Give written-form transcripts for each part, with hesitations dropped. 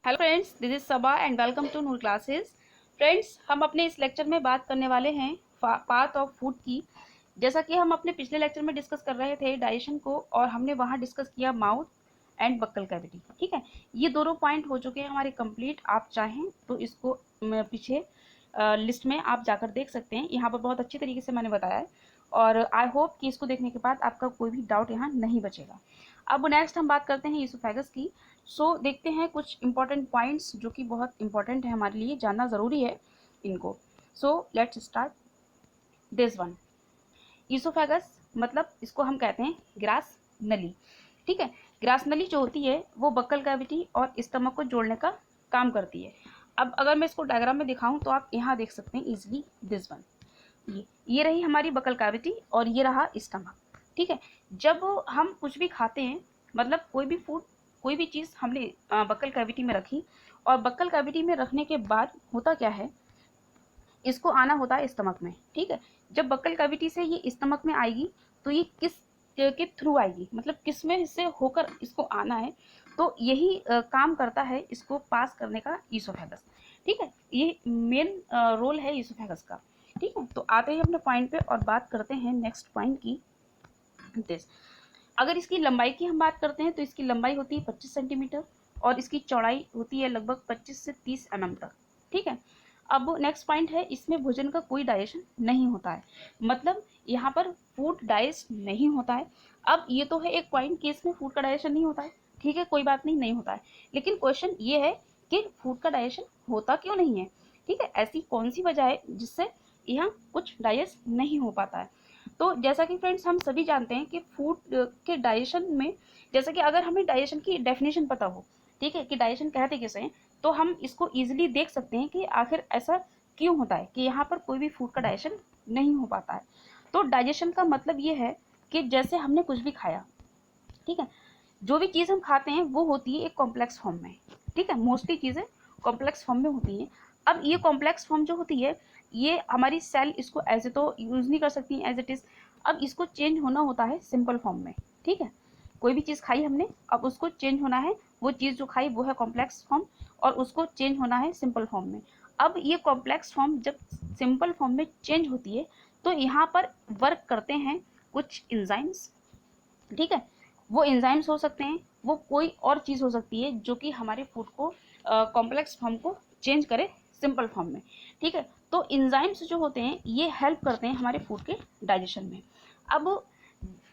Hello friends, this is Saba and welcome to Noor classes. Friends, हम अपने इस लेक्चर में बात करने वाले हैं पाथ ऑफ फूड की। जैसा कि हम अपने पिछले लेक्चर में डिस्कस कर रहे थे डाइजेशन को, और हमने वहां डिस्कस किया माउथ एंड बक्कल कैविटी। ठीक है, ये दोनों पॉइंट हो चुके हैं हमारे कंप्लीट। आप चाहें तो इसको पीछे लिस्ट में आप जाकर देख सकते हैं। यहाँ पर बहुत अच्छी तरीके से मैंने बताया है, और आई होप कि इसको देखने के बाद आपका कोई भी डाउट यहाँ नहीं बचेगा। अब नेक्स्ट हम बात करते हैं ईसोफेगस की। देखते हैं कुछ इंपॉर्टेंट पॉइंट्स जो कि बहुत इंपॉर्टेंट है, हमारे लिए जानना ज़रूरी है इनको। Let's start this one. Oesophagus मतलब इसको हम कहते हैं ग्रास नली। ठीक है, ग्रास नली जो होती है वो बक्कल कैविटी और स्टमक को जोड़ने का काम करती है। अब अगर मैं इसको डायग्राम में दिखाऊं तो आप यहाँ देख सकते हैं इजिली दिस वन। ये रही हमारी बक्कल कैविटी और ये रहा स्टमक। ठीक है, जब हम कुछ भी खाते हैं, मतलब कोई भी फूड, कोई भी चीज़ हमने बक्कल कैविटी में रखी, और बक्कल कैविटी में रखने के बाद होता क्या है, इसको आना होता है स्टमक में। ठीक है, जब बक्कल कैविटी से ये स्टमक में आएगी तो ये किस के थ्रू आएगी, मतलब किस में से होकर इसको आना है, तो यही काम करता है इसको पास करने का ईसोफेगस। ठीक है, ये मेन रोल है ईसोफेगस का। ठीक है, तो आते हैं अपने पॉइंट पे और बात करते हैं नेक्स्ट पॉइंट की। दिस, अगर इसकी लंबाई की हम बात करते हैं तो इसकी लंबाई होती है 25 सेंटीमीटर और इसकी चौड़ाई होती है लगभग 25 से 30 mm तक। ठीक है, अब नेक्स्ट पॉइंट है, इसमें भोजन का कोई डाइजेशन नहीं होता है, मतलब यहाँ पर फूड डाइजेस्ट नहीं होता है। अब ये तो है एक पॉइंट कि इसमें फूड का डाइजेशन नहीं होता है। ठीक है, कोई बात नहीं, नहीं होता है, लेकिन क्वेश्चन ये है कि फूड का डाइजेशन होता क्यों नहीं है। ठीक है, ऐसी कौन सी वजह है जिससे यहाँ कुछ डाइजेस्ट नहीं हो पाता है। तो जैसा कि फ्रेंड्स हम सभी जानते हैं कि फूड के डाइजेशन में, जैसा कि अगर हमें डाइजेशन की डेफिनेशन पता हो, ठीक है, कि डाइजेशन कहते किसे हैं, तो हम इसको इजीली देख सकते हैं कि आखिर ऐसा क्यों होता है कि यहाँ पर कोई भी फूड का डाइजेशन नहीं हो पाता है। तो डाइजेशन का मतलब ये है कि जैसे हमने कुछ भी खाया, ठीक है, जो भी चीज़ हम खाते हैं वो होती है एक कॉम्प्लेक्स फॉर्म में। ठीक है, मोस्टली चीज़ें कॉम्प्लेक्स फॉर्म में होती हैं। अब ये कॉम्प्लेक्स फॉर्म जो होती है, ये हमारी सेल इसको ऐसे तो यूज़ नहीं कर सकती एज इट इज़। अब इसको चेंज होना होता है सिंपल फॉर्म में। ठीक है, कोई भी चीज़ खाई हमने, अब उसको चेंज होना है, वो चीज़ जो खाई वो है कॉम्प्लेक्स फॉर्म, और उसको चेंज होना है सिंपल फॉर्म में। अब ये कॉम्प्लेक्स फॉर्म जब सिंपल फॉर्म में चेंज होती है तो यहाँ पर वर्क करते हैं कुछ इंजाइम्स। ठीक है, वो एंजाइम्स हो सकते हैं, वो कोई और चीज़ हो सकती है जो कि हमारे फूड को कॉम्प्लेक्स फॉर्म को चेंज करे सिंपल फॉर्म में। ठीक है, तो एंजाइम्स जो होते हैं ये हेल्प करते हैं हमारे फूड के डाइजेशन में। अब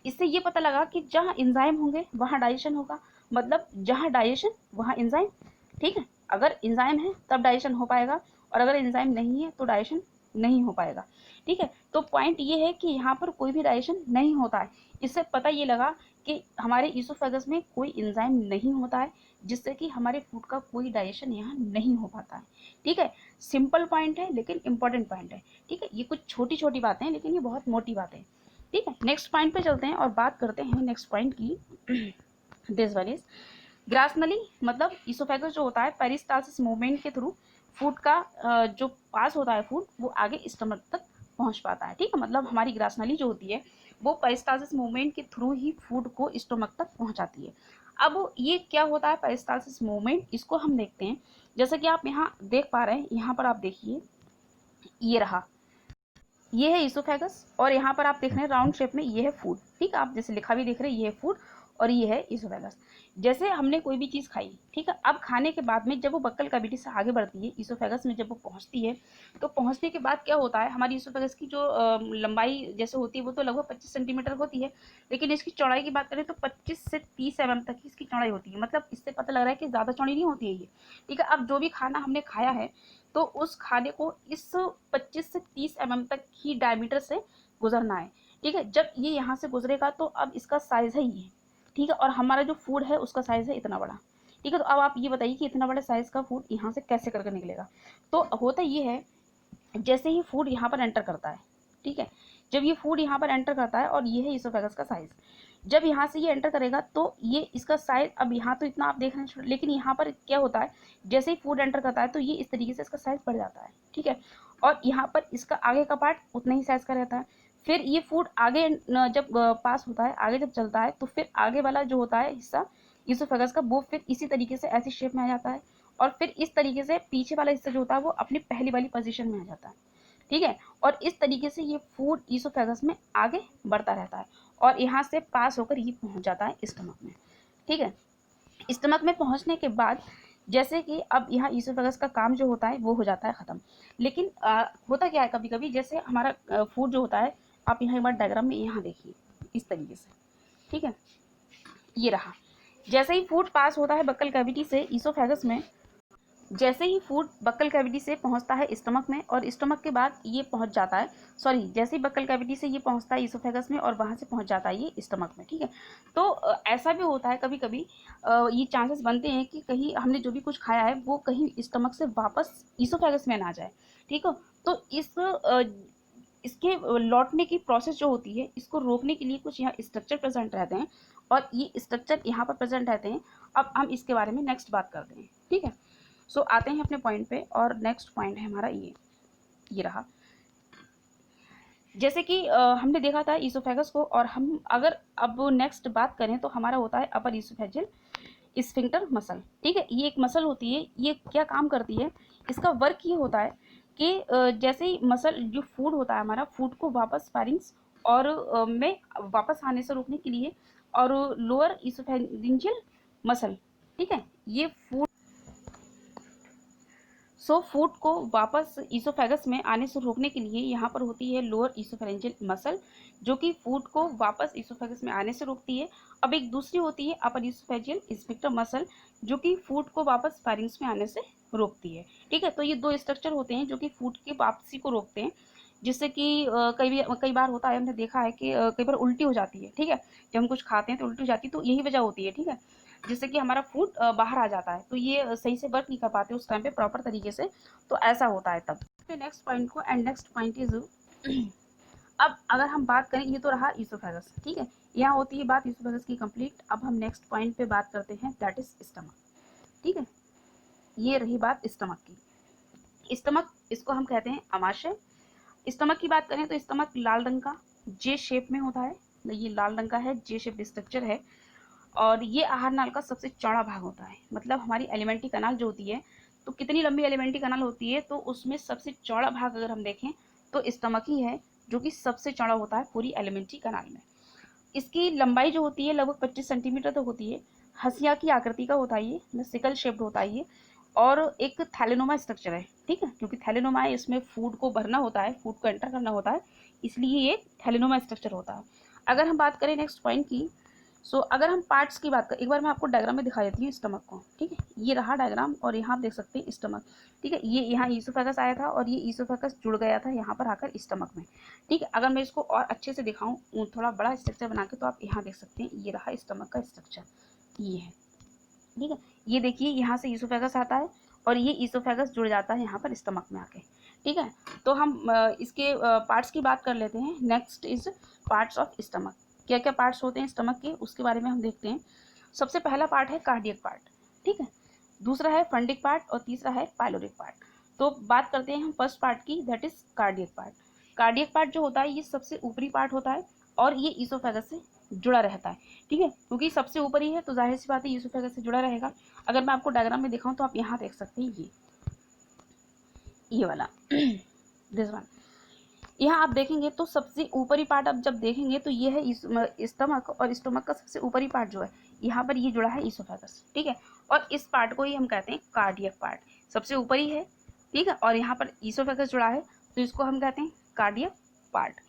इससे ये पता लगा कि जहाँ एंजाइम होंगे वहाँ डाइजेशन होगा, मतलब जहाँ डाइजेशन वहाँ एंजाइम। ठीक है, अगर एंजाइम है तब डाइजेशन हो पाएगा, और अगर एंजाइम नहीं है तो डाइजेशन नहीं हो पाएगा। ठीक है, तो पॉइंट ये है कि यहाँ पर कोई भी डाइजेशन नहीं होता है। इससे पता ये लगा कि हमारे ईसोफेगस में कोई एंजाइम नहीं होता है, जिससे कि हमारे फूड का कोई डाइजेशन यहाँ नहीं हो पाता है। ठीक है, सिंपल पॉइंट है लेकिन इंपॉर्टेंट पॉइंट है। ठीक है, ये कुछ छोटी छोटी बातें हैं लेकिन ये बहुत मोटी बातें हैं। ठीक है, नेक्स्ट पॉइंट पे चलते हैं और बात करते हैं नेक्स्ट पॉइंट की। दिस वन इज ग्रास नली, मतलब ईसोफेगस जो होता है पेरिस्टालसिस मूवमेंट के थ्रू फूड का जो पास होता है फूड, वो आगे स्टमक तक पहुंच पाता है। ठीक है, मतलब हमारी ग्रास नली जो होती है वो पेरिस्टालसिस मूवमेंट के थ्रू ही फूड को स्टमक तक पहुंचाती है। अब ये क्या होता है पेरिस्टालसिस मूवमेंट, इसको हम देखते हैं। जैसा कि आप यहाँ देख पा रहे हैं, यहाँ पर आप देखिए, ये रहा, ये है ईसोफेगस, और यहाँ पर आप देख रहे हैं राउंड शेप में ये है फूड। ठीक है, आप जैसे लिखा भी देख रहे हैं, ये है फूड और ये है ईसोफेगस। जैसे हमने कोई भी चीज़ खाई, ठीक है, अब खाने के बाद में जब वो बक्कल कैविटी से आगे बढ़ती है, ईसोफेगस में जब वो पहुँचती है, तो पहुँचने के बाद क्या होता है, हमारी ईसोफेगस की जो लंबाई जैसे होती है वो तो लगभग 25 सेंटीमीटर होती है, लेकिन इसकी चौड़ाई की बात करें तो 25 से 30 mm तक की इसकी चौड़ाई होती है। मतलब इससे पता लग रहा है कि ज़्यादा चौड़ी नहीं होती है ये। ठीक है, अब जो भी खाना हमने खाया है तो उस खाने को इस 25 से 30 mm तक ही डायमीटर से गुजरना है। ठीक है, जब ये यहाँ से गुजरेगा तो अब इसका साइज है ये। ठीक है, और हमारा जो फूड है उसका साइज है इतना बड़ा। ठीक है, तो अब आप ये बताइए कि इतना बड़ा साइज का फूड यहाँ से कैसे करके निकलेगा। तो होता ये है, जैसे ही फूड यहाँ पर एंटर करता है, ठीक है, जब ये फूड यहाँ पर एंटर करता है, और ये है ईसोफेगस का साइज, जब यहाँ से ये एंटर करेगा तो ये इसका साइज, अब यहाँ तो इतना आप देख रहे हैं, लेकिन यहाँ पर क्या होता है, जैसे ही फूड एंटर करता है तो ये इस तरीके से इसका साइज बढ़ जाता है। ठीक है, और यहाँ पर इसका आगे का पार्ट उतना ही साइज का रहता है। फिर ये फूड आगे जब पास होता है, आगे जब चलता है, तो फिर आगे वाला जो होता है हिस्सा ईसोफेगस का, वो फिर इसी तरीके से ऐसी शेप में आ जाता है, और फिर इस तरीके से पीछे वाला हिस्सा जो होता है वो अपनी पहली वाली पोजीशन में आ जाता है, ठीक है। और इस तरीके से ये फूड ईसोफेगस में आगे बढ़ता रहता है और यहाँ से पास होकर ये पहुँच जाता है स्टमक में, ठीक है। स्टमक में पहुँचने के बाद जैसे कि अब यहाँ ईसोफेगस का काम जो होता है वो हो जाता है ख़त्म। लेकिन होता क्या है कभी कभी, जैसे हमारा फूड जो होता है, आप यहाँ एक बार डायग्राम में यहाँ देखिए इस तरीके से, ठीक है। ये रहा, जैसे ही फूड पास होता है बक्कल कैविटी से ईसोफेगस में, जैसे ही फूड बक्कल कैविटी से पहुंचता है स्टमक में और स्टमक के बाद ये पहुंच जाता है, सॉरी, जैसे ही बक्कल कैविटी से ये पहुंचता है ईसोफेगस में और वहां से पहुंच जाता है ये स्टमक में, ठीक है। तो ऐसा भी होता है कभी कभी, ये चांसेस बनते हैं कि कहीं हमने जो भी कुछ खाया है वो कहीं स्टमक से वापस ईसोफेगस में ना जाए, ठीक है। तो इसके लौटने की प्रोसेस जो होती है, इसको रोकने के लिए कुछ यहाँ स्ट्रक्चर प्रेजेंट रहते हैं और ये स्ट्रक्चर यहाँ पर प्रेजेंट रहते हैं। अब हम इसके बारे में नेक्स्ट बात करते हैं, ठीक है। सो आते हैं अपने पॉइंट पे, और नेक्स्ट पॉइंट है हमारा ये रहा। जैसे कि हमने देखा था ईसोफेगस को, और हम अगर अब नेक्स्ट बात करें तो हमारा होता है अपर ईसोफेजियल स्फिंक्टर मसल, ठीक है। ये एक मसल होती है, ये क्या काम करती है, इसका वर्क ये होता है कि जैसे ही मसल जो फूड होता है हमारा, फूड को वापस फारिंग्स और में वापस आने से रोकने के लिए, और लोअर ईसोफेजियल मसल, ठीक है, ये फूड को वापस ईसोफेगस में आने से रोकने के लिए यहाँ पर होती है लोअर ईसोफेरेंजियल मसल, जो कि फूड को वापस ईसोफेगस में आने से रोकती है। अब एक दूसरी होती है अपर ईसोफेजियल स्फिंक्टर मसल, जो कि फूड को वापस फारिंग्स में आने से रोकती है, ठीक है। तो ये दो स्ट्रक्चर होते हैं जो कि फूड की वापसी को रोकते हैं, जिससे कि कई बार होता है, हमने देखा है कि कई बार उल्टी हो जाती है, ठीक है। जब हम कुछ खाते हैं तो उल्टी हो जाती है, तो यही वजह होती है, ठीक है, जिससे कि हमारा फूड बाहर आ जाता है, तो ये सही से वर्क नहीं कर पाते उस टाइम पे प्रॉपर तरीके से, तो ऐसा होता है तब। नेक्स्ट पॉइंट को, एंड नेक्स्ट पॉइंट इज अब अगर हम बात करें, ये तो रहा ईसोफेगस, ठीक है, यहाँ होती है बात ईसोफेगस की कंप्लीट। अब हम नेक्स्ट पॉइंट पे बात करते हैं, दैट इज स्टमक, ठीक है। ये रही बात स्टमक की। स्टमक, इसको हम कहते हैं अमाशय। स्टमक की बात करें तो स्टमक लाल रंग का जे शेप में होता है, ये लाल रंग का है, जे शेप स्ट्रक्चर है, और ये आहार नाल का सबसे चौड़ा भाग होता है। मतलब हमारी एलिमेंट्री कनाल जो होती है, तो कितनी लंबी एलिमेंट्री कनाल होती है, तो उसमें सबसे चौड़ा भाग अगर हम देखें तो स्टमक ही है, जो कि सबसे चौड़ा होता है पूरी एलिमेंट्री कनाल में। इसकी लंबाई जो होती है लगभग 25 सेंटीमीटर तक होती है। हंसिया की आकृति का होता है ये, सिकल शेप्ड होता है ये, और एक थैलेनोमा स्ट्रक्चर है, ठीक है, क्योंकि थैलेनोमा है, इसमें फूड को भरना होता है, फूड को एंटर करना होता है, इसलिए ये थैलेनोमा स्ट्रक्चर होता है। अगर हम बात करें नेक्स्ट पॉइंट की, अगर हम पार्ट्स की बात करें, एक बार मैं आपको डायग्राम में दिखा देती हूँ स्टमक को, ठीक है। ये रहा डायग्राम, और यहाँ आप देख सकते हैं स्टमक, ठीक है। ये यहाँ ईसोफेगस आया था और ये ईसोफेगस जुड़ गया था यहाँ पर आकर स्टमक में, ठीक है। अगर मैं इसको और अच्छे से दिखाऊँ थोड़ा बड़ा स्ट्रक्चर बना के, तो आप यहाँ देख सकते हैं, ये रहा स्टमक का स्ट्रक्चर, ये है, ठीक है। ये देखिए यहाँ से ईसोफेगस आता है और ये ईसोफेगस जुड़ जाता है यहाँ पर स्टमक में आके, ठीक है। तो हम इसके पार्ट्स की बात कर लेते हैं। Next is parts of stomach. क्या क्या पार्ट्स होते हैं स्टमक के, उसके बारे में हम देखते हैं। सबसे पहला पार्ट है कार्डियक पार्ट, ठीक है। दूसरा है फंडिक पार्ट और तीसरा है पाइलोरिक पार्ट। तो बात करते हैं हम फर्स्ट पार्ट की, that is cardiac part. Cardiac part जो होता है ये सबसे ऊपरी पार्ट होता है और ये ईसोफेगस से जुड़ा रहता है, ठीक है, क्योंकि सबसे ऊपर ही है तो जाहिर सी बात है ईसोफेगस से जुड़ा रहेगा। अगर मैं आपको डायग्राम में दिखाऊं तो आप यहाँ देख सकते हैं, ये वाला दिस वन, यहाँ आप देखेंगे तो सबसे ऊपरी पार्ट आप जब देखेंगे तो ये है स्टमक, और स्टमक का सबसे ऊपरी पार्ट जो है यहाँ पर ये जुड़ा है ईसोफेगस, ठीक है। और इस पार्ट को ही हम कहते हैं कार्डियक पार्ट, सबसे ऊपरी है, ठीक है, और यहाँ पर ईसोफेगस जुड़ा है, तो इसको हम कहते हैं कार्डियक पार्ट।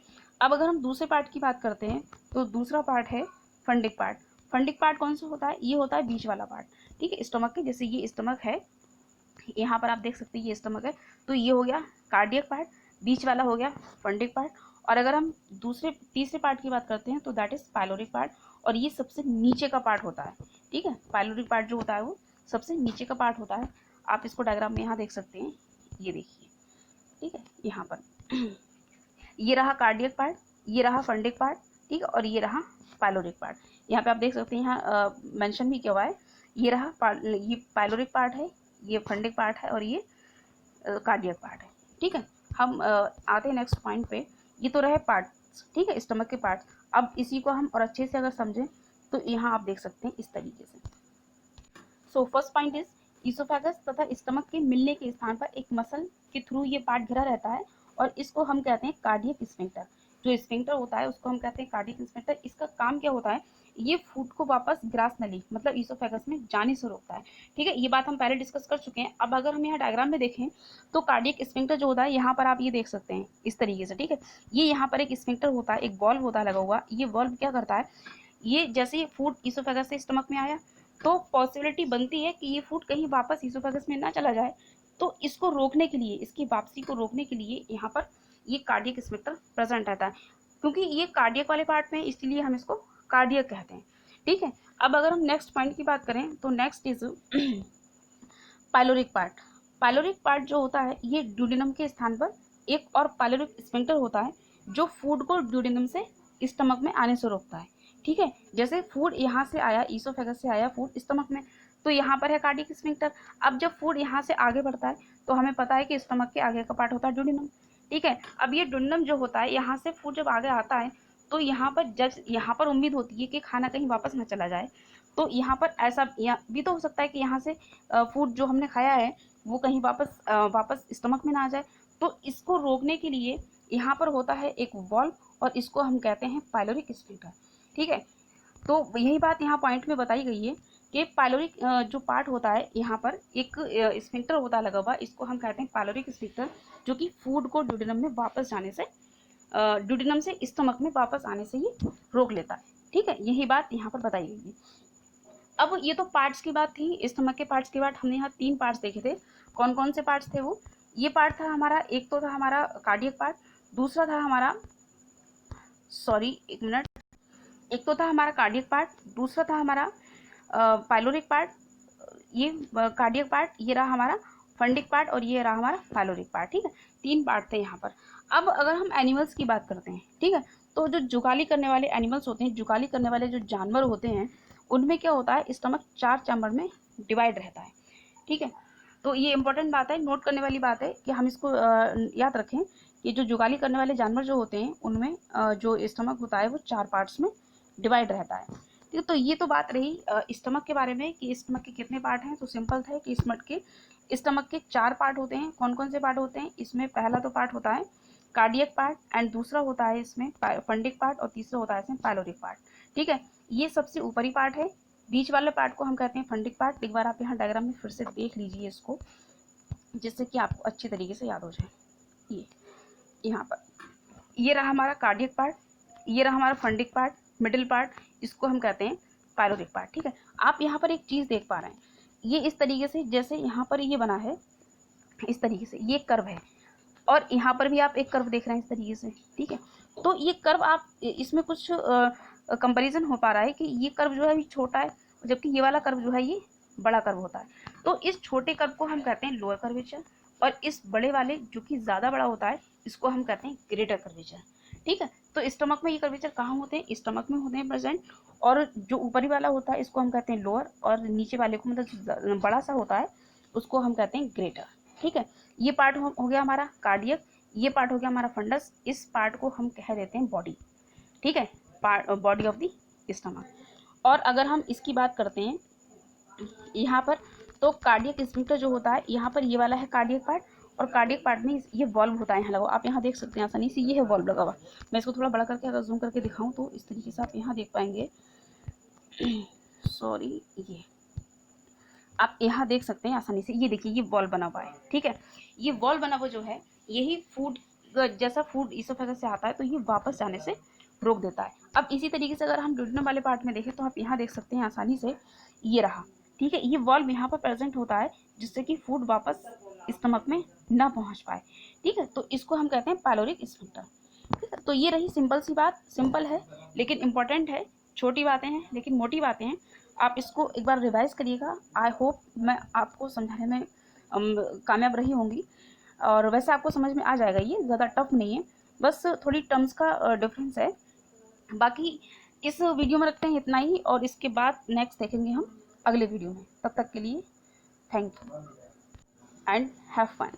अब अगर हम दूसरे पार्ट की बात करते हैं तो दूसरा पार्ट है फंडिक पार्ट। फंडिक पार्ट कौन सा होता है, ये होता है बीच वाला पार्ट, ठीक है, स्टमक के। जैसे ये स्टमक है, यहाँ पर आप देख सकते हैं ये स्टमक है, तो ये हो गया कार्डियक पार्ट, बीच वाला हो गया फंडिक पार्ट। और अगर हम तीसरे पार्ट की बात करते हैं तो दैट इज पाइलोरिक पार्ट, और ये सबसे नीचे का पार्ट होता है, ठीक है। पाइलोरिक पार्ट जो होता है वो सबसे नीचे का पार्ट होता है। आप इसको डायग्राम में यहाँ देख सकते हैं, ये देखिए, ठीक है, यहाँ पर ये रहा कार्डियक पार्ट, ये रहा फंडिक पार्ट, ठीक है, और ये रहा पाइलोरिक पार्ट। यहाँ पे आप देख सकते हैं, यहाँ मेंशन भी किया हुआ है, ये रहा ये पाइलोरिक पार्ट है, ये फंडिक पार्ट है, और ये कार्डियक पार्ट है, ठीक है। हम आते हैं नेक्स्ट पॉइंट पे। ये तो रहे पार्ट्स, ठीक है, स्टमक के पार्ट्स। अब इसी को हम और अच्छे से अगर समझें तो यहाँ आप देख सकते हैं इस तरीके से। फर्स्ट पॉइंट इज ईसोफेगस तथा स्टमक के मिलने के स्थान पर एक मसल के थ्रू ये पार्ट घिरा रहता है और इसको हम कहते हैं कार्डियक स्फिंक्टर। जो स्फिंक्टर होता है उसको हम कहते हैं कार्डियक स्फिंक्टर। इसका काम क्या होता है, ये फूड को वापस ग्रास नली मतलब ईसोफेगस में जाने से रोकता है। ठीक है, ये बात हम पहले डिस्कस कर चुके हैं। अब अगर हम यहाँ डायग्राम में देखें तो कार्डियक स्फिंक्टर जो होता है यहाँ पर आप ये देख सकते हैं इस तरीके से। ठीक है, ये यहाँ पर एक स्फिंक्टर होता है, एक वॉल्व होता है लगा हुआ। ये वॉल्व क्या करता है, ये जैसे फूड ईसोफेगस से स्टमक में आया तो पॉसिबिलिटी बनती है कि ये फूड कहीं वापस ईसोफेगस में ना चला जाए, तो इसको रोकने के लिए, इसकी वापसी को रोकने के लिए यहाँ पर ये कार्डियक स्फिंक्टर प्रेजेंट रहता है। क्योंकि ये कार्डियक वाले पार्ट में, इसलिए हम इसको कार्डियक कहते हैं। ठीक है, अब अगर हम नेक्स्ट पॉइंट की बात करें तो next is pyloric part. Pyloric part जो होता है ये ड्यूडेनम के स्थान पर एक और पाइलोरिक स्फिंक्टर होता है जो फूड को ड्यूडेनम से स्टमक में आने से रोकता है। ठीक है, जैसे फूड यहाँ से आया, ईसोफेगस से आया फूड स्टमक में, तो यहाँ पर है कार्डियक स्फिंक्टर। अब जब फूड यहाँ से आगे बढ़ता है तो हमें पता है कि स्टमक के आगे का पार्ट होता है ड्यूडेनम। ठीक है, अब ये ड्यूडेनम जो होता है, यहाँ से फूड जब आगे आता है तो यहाँ पर जब यहाँ पर उम्मीद होती है कि खाना कहीं वापस ना चला जाए, तो यहाँ पर ऐसा भी तो हो सकता है कि यहाँ से फूड जो हमने खाया है वो कहीं वापस स्टमक में ना आ जाए। तो इसको रोकने के लिए यहाँ पर होता है एक वॉल्व और इसको हम कहते हैं पाइलोरिक स्फिंक्टर। ठीक है, तो यही बात यहाँ पॉइंट में बताई गई है कि पाइलोरिक जो पार्ट होता है यहाँ पर एक स्फिंक्टर होता है लगा हुआ, इसको हम कहते हैं पाइलोरिक स्फिंक्टर, जो कि फूड को ड्यूडेनम में वापस जाने से, ड्यूडेनम से स्टमक में वापस आने से ही रोक लेता है। ठीक है, यही बात यहाँ पर बताई गई है। अब ये तो पार्ट्स की बात थी, स्टमक के पार्ट्स की बात। हमने यहाँ 3 पार्ट्स देखे थे। कौन कौन से पार्ट्स थे वो, ये पार्ट था हमारा, एक तो था हमारा कार्डियक पार्ट, दूसरा था हमारा, सॉरी एक मिनट, एक तो था हमारा कार्डियक पार्ट, दूसरा था हमारा पाइलोरिक पार्ट, ये कार्डियक पार्ट, ये रहा हमारा फंडिक पार्ट और ये रहा हमारा पाइलोरिक पार्ट। ठीक है, 3 पार्ट थे यहाँ पर। अब अगर हम एनिमल्स की बात करते हैं, ठीक है, तो जो जुगाली करने वाले एनिमल्स होते हैं, जुगाली करने वाले जो जानवर होते हैं, उनमें क्या होता है, स्टमक 4 चैम्बर में डिवाइड रहता है। ठीक है, तो ये इंपॉर्टेंट बात है, नोट करने वाली बात है कि हम इसको याद रखें कि जो जुगाली करने वाले जानवर जो होते हैं उनमें जो स्टमक होता है वो 4 पार्ट्स में डिवाइड रहता है। ठीक है, तो ये तो बात रही स्टमक के बारे में कि स्टमक के कितने पार्ट हैं। तो सिंपल था कि स्टमक के 4 पार्ट होते हैं। कौन कौन से पार्ट होते हैं, इसमें पहला तो पार्ट होता है कार्डियक पार्ट, एंड दूसरा होता है इसमें फंडिक पार्ट, और तीसरा होता है इसमें पाइलोरिक पार्ट। ठीक है, ये सबसे ऊपरी पार्ट है, बीच वाले पार्ट को हम कहते हैं फंडिक पार्ट। एक बार आप यहाँ डायग्राम में फिर से देख लीजिए इसको, जिससे कि आपको अच्छी तरीके से याद हो जाए। ये यहाँ पर ये रहा हमारा कार्डियक पार्ट, ये रहा हमारा फंडिक पार्ट, मिडिल पार्ट, इसको हम कहते हैं पाइलोरिक पार्ट। ठीक है, आप यहाँ पर एक चीज़ देख पा रहे हैं, ये इस तरीके से, जैसे यहाँ पर ये बना है इस तरीके से, ये कर्व है, और यहाँ पर भी आप एक कर्व देख रहे हैं इस तरीके से। ठीक है, तो ये कर्व, आप इसमें कुछ कंपैरिजन हो पा रहा है कि ये कर्व जो है ये छोटा है, जबकि ये वाला कर्व जो है ये बड़ा कर्व होता है। तो इस छोटे कर्व को हम कहते हैं लोअर कर्वेचर, और इस बड़े वाले जो कि ज़्यादा बड़ा होता है इसको हम कहते हैं ग्रेटर कर्वेचर। ठीक है, तो स्टमक में ये कर्वेचर कहाँ होते हैं, स्टमक में होते हैं प्रेजेंट, और जो ऊपरी वाला होता है इसको हम कहते हैं लोअर, और नीचे वाले को मतलब बड़ा सा होता है उसको हम कहते हैं ग्रेटर। ठीक है, ये पार्ट हो गया हमारा कार्डियक, ये पार्ट हो गया हमारा फंडस, इस पार्ट को हम कह देते हैं बॉडी। ठीक है, बॉडी ऑफ द स्टमक। और अगर हम इसकी बात करते हैं यहाँ पर, तो कार्डियक स्फिंक्टर जो होता है यहाँ पर, ये वाला है कार्डियक पार्ट, और कार्डियक पार्ट में ये वॉल्व होता है यहाँ लगा, आप यहाँ देख सकते हैं आसानी से, ये है वॉल्व लगा हुआ। मैं इसको थोड़ा बड़ा करके अगर जूम करके दिखाऊं तो इस तरीके से आप यहाँ देख पाएंगे। सॉरी, ये आप यहाँ देख सकते हैं आसानी से, ये देखिए ये वॉल्व बना हुआ है। ठीक है, ये वॉल्व बना हुआ जो है यही फूड, जैसा फूड ईसोफेगस से आता है तो ये वापस जाने से रोक देता है। अब इसी तरीके से अगर हम ड्यूडेनम वाले पार्ट में देखें तो आप यहाँ देख सकते हैं आसानी से, ये रहा। ठीक है, ये वॉल्व यहाँ पर प्रेजेंट होता है जिससे कि फूड वापस स्टमक में ना पहुँच पाए। ठीक है, तो इसको हम कहते हैं पाइलोरिक स्फिंक्टर। ठीक है, तो ये रही सिंपल सी बात, सिंपल है लेकिन इम्पॉर्टेंट है, छोटी बातें हैं लेकिन मोटी बातें हैं। आप इसको एक बार रिवाइज करिएगा, आई होप मैं आपको समझाने में कामयाब रही होंगी, और वैसे आपको समझ में आ जाएगा, ये ज़्यादा टफ नहीं है, बस थोड़ी टर्म्स का डिफरेंस है। बाकी इस वीडियो में रखते हैं इतना ही, और इसके बाद नेक्स्ट देखेंगे हम अगले वीडियो में। तब तक के लिए thank you and have fun.